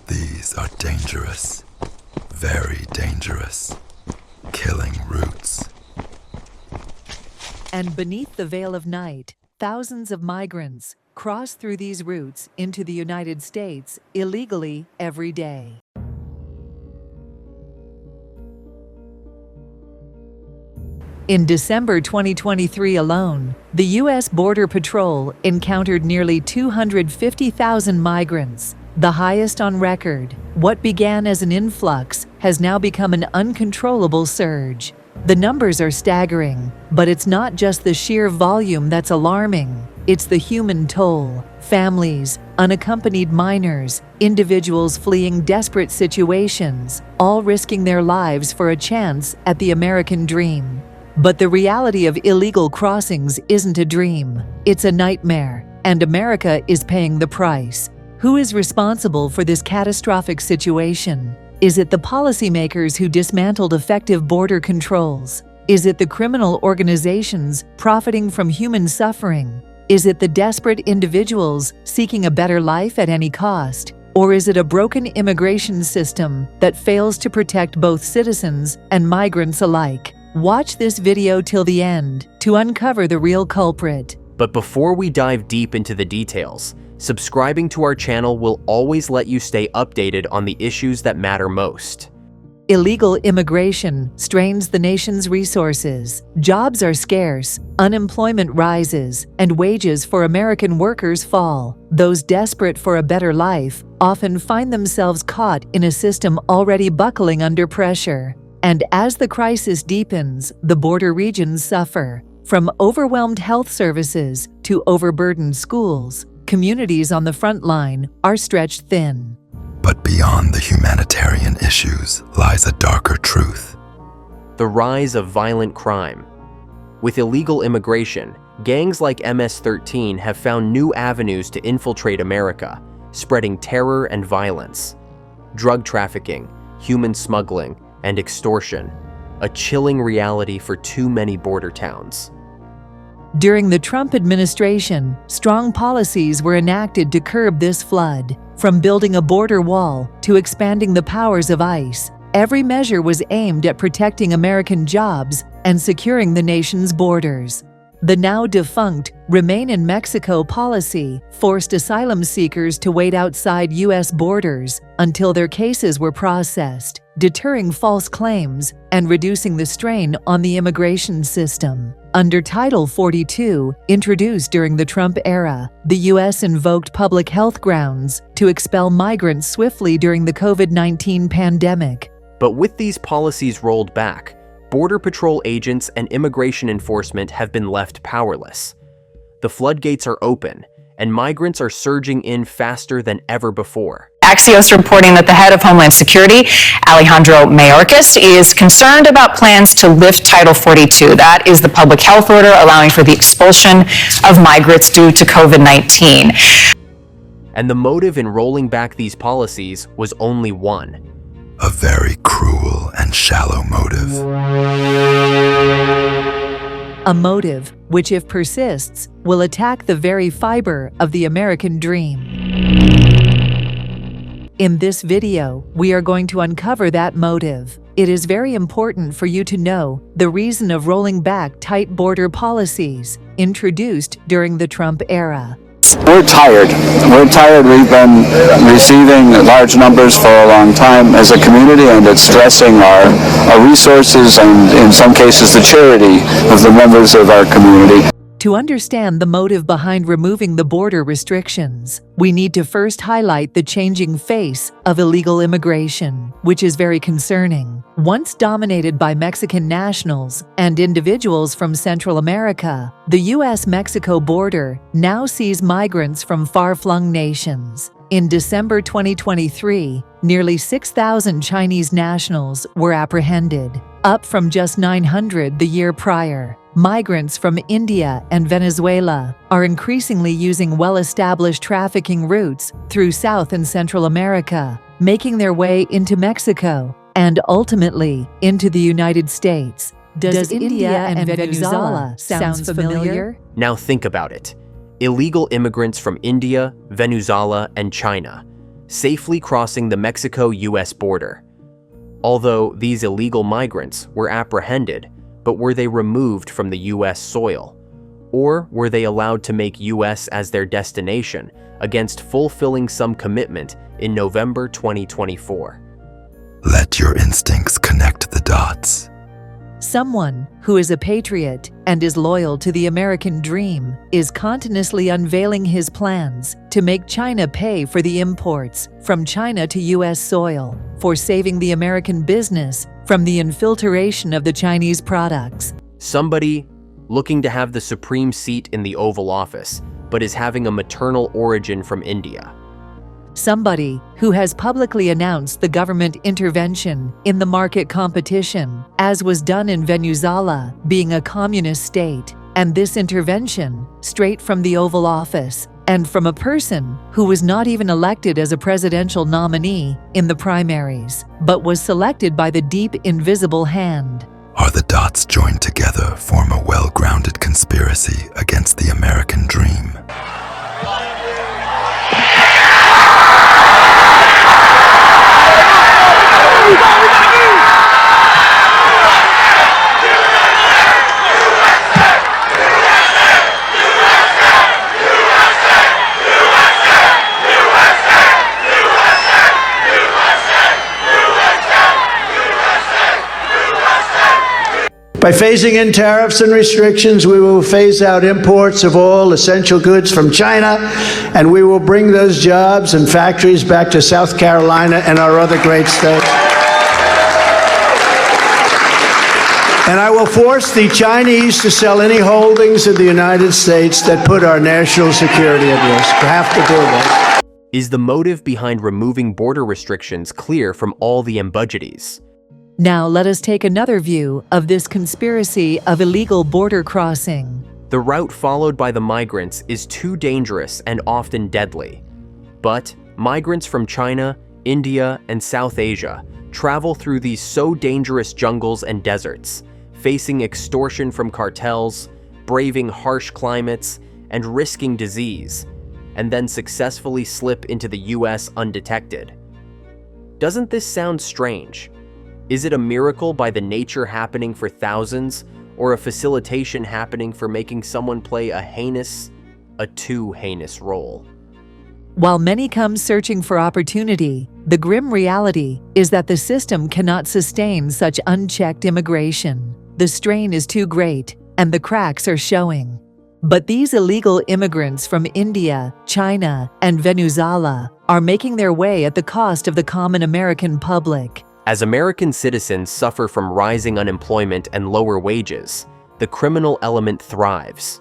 These are dangerous, very dangerous, killing routes. And beneath the veil of night, thousands of migrants cross through these routes into the United States illegally every day. In December 2023 alone, the U.S. Border Patrol encountered nearly 250,000 migrants, the highest on record. What began as an influx has now become an uncontrollable surge. The numbers are staggering, but it's not just the sheer volume that's alarming. It's the human toll. Families, unaccompanied minors, individuals fleeing desperate situations, all risking their lives for a chance at the American dream. But the reality of illegal crossings isn't a dream. It's a nightmare, and America is paying the price. Who is responsible for this catastrophic situation? Is it the policymakers who dismantled effective border controls? Is it the criminal organizations profiting from human suffering? Is it the desperate individuals seeking a better life at any cost? Or is it a broken immigration system that fails to protect both citizens and migrants alike? Watch this video till the end to uncover the real culprit. But before we dive deep into the details, subscribing to our channel will always let you stay updated on the issues that matter most. Illegal immigration strains the nation's resources. Jobs are scarce, unemployment rises, and wages for American workers fall. Those desperate for a better life often find themselves caught in a system already buckling under pressure. And as the crisis deepens, the border regions suffer. From overwhelmed health services to overburdened schools, communities on the front line are stretched thin. But beyond the humanitarian issues lies a darker truth. The rise of violent crime. With illegal immigration, gangs like MS-13 have found new avenues to infiltrate America, spreading terror and violence. Drug trafficking, human smuggling, and extortion, a chilling reality for too many border towns. During the Trump administration, strong policies were enacted to curb this flood. From building a border wall to expanding the powers of ICE, every measure was aimed at protecting American jobs and securing the nation's borders. The now defunct Remain in Mexico policy forced asylum seekers to wait outside U.S. borders until their cases were processed, deterring false claims and reducing the strain on the immigration system. Under Title 42, introduced during the Trump era, the U.S. invoked public health grounds to expel migrants swiftly during the COVID-19 pandemic. But with these policies rolled back, Border Patrol agents and immigration enforcement have been left powerless. The floodgates are open, and migrants are surging in faster than ever before. Axios reporting that the head of Homeland Security, Alejandro Mayorkas, is concerned about plans to lift Title 42. That is the public health order allowing for the expulsion of migrants due to COVID-19. And the motive in rolling back these policies was only one: A very cruel and shallow motive. A motive which, if persists, will attack the very fiber of the American dream. In this video, we are going to uncover that motive. It is very important for you to know the reason of rolling back tight border policies introduced during the Trump era. We're tired. We're tired. We've been receiving large numbers for a long time as a community, and it's stressing our resources and, in some cases, the charity of the members of our community. To understand the motive behind removing the border restrictions, we need to first highlight the changing face of illegal immigration, which is very concerning. Once dominated by Mexican nationals and individuals from Central America, the U.S. Mexico border now sees migrants from far-flung nations. In December 2023, nearly 6,000 Chinese nationals were apprehended, up from just 900 the year prior. Migrants from India and Venezuela are increasingly using well-established trafficking routes through South and Central America, making their way into Mexico and ultimately into the United States. Does India and Venezuela sound familiar? Now think about it. Illegal immigrants from India, Venezuela, and China. safely crossing the Mexico-U.S. border. Although these illegal migrants were apprehended, but were they removed from the U.S. soil? Or were they allowed to make U.S. as their destination against fulfilling some commitment in November 2024? Let your instincts connect the dots. Someone who is a patriot and is loyal to the American dream is continuously unveiling his plans to make China pay for the imports from China to U.S. soil, for saving the American business from the infiltration of the Chinese products. Somebody looking to have the supreme seat in the Oval Office, but is having a maternal origin from India. Somebody who has publicly announced the government intervention in the market competition, as was done in Venezuela, being a communist state, and this intervention straight from the Oval Office, and from a person who was not even elected as a presidential nominee in the primaries, but was selected by the deep invisible hand. Are the dots joined together form a well-grounded conspiracy against the American dream? By phasing in tariffs and restrictions, we will phase out imports of all essential goods from China, and we will bring those jobs and factories back to South Carolina and our other great states. And I will force the Chinese to sell any holdings in the United States that put our national security at risk. We have to do this. Is the motive behind removing border restrictions clear from all the ambiguities? Now let us take another view of this conspiracy of illegal border crossing. The route followed by the migrants is too dangerous and often deadly. But migrants from China, India, and South Asia travel through these so dangerous jungles and deserts, facing extortion from cartels, braving harsh climates, and risking disease, and then successfully slip into the U.S. undetected. Doesn't this sound strange? Is it a miracle by the nature happening for thousands, or a facilitation happening for making someone play a too heinous role? While many come searching for opportunity, the grim reality is that the system cannot sustain such unchecked immigration. The strain is too great, and the cracks are showing. But these illegal immigrants from India, China, and Venezuela are making their way at the cost of the common American public. As American citizens suffer from rising unemployment and lower wages, the criminal element thrives.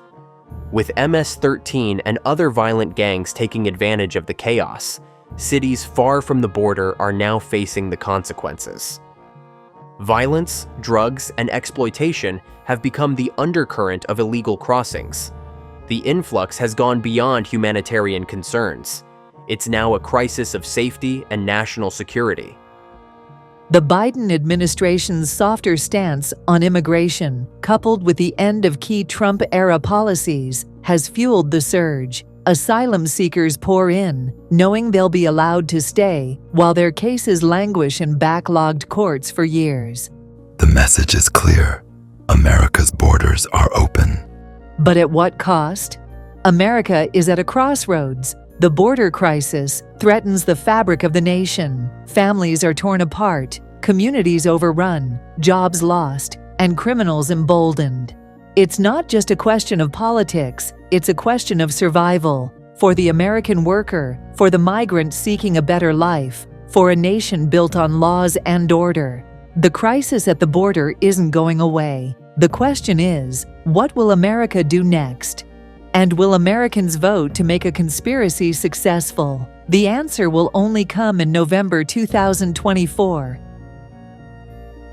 With MS-13 and other violent gangs taking advantage of the chaos, cities far from the border are now facing the consequences. Violence, drugs, and exploitation have become the undercurrent of illegal crossings. The influx has gone beyond humanitarian concerns. It's now a crisis of safety and national security. The Biden administration's softer stance on immigration, coupled with the end of key Trump-era policies, has fueled the surge. Asylum seekers pour in, knowing they'll be allowed to stay, while their cases languish in backlogged courts for years. The message is clear. America's borders are open. But at what cost? America is at a crossroads. The border crisis threatens the fabric of the nation. Families are torn apart, communities overrun, jobs lost, and criminals emboldened. It's not just a question of politics, it's a question of survival. For the American worker, for the migrant seeking a better life, for a nation built on laws and order. The crisis at the border isn't going away. The question is, what will America do next? And will Americans vote to make a conspiracy successful? The answer will only come in November 2024.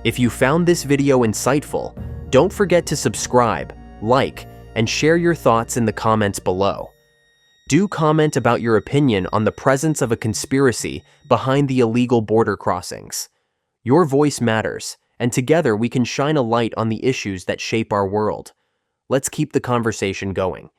If you found this video insightful, don't forget to subscribe, like, and share your thoughts in the comments below. Do comment about your opinion on the presence of a conspiracy behind the illegal border crossings. Your voice matters, and together we can shine a light on the issues that shape our world. Let's keep the conversation going.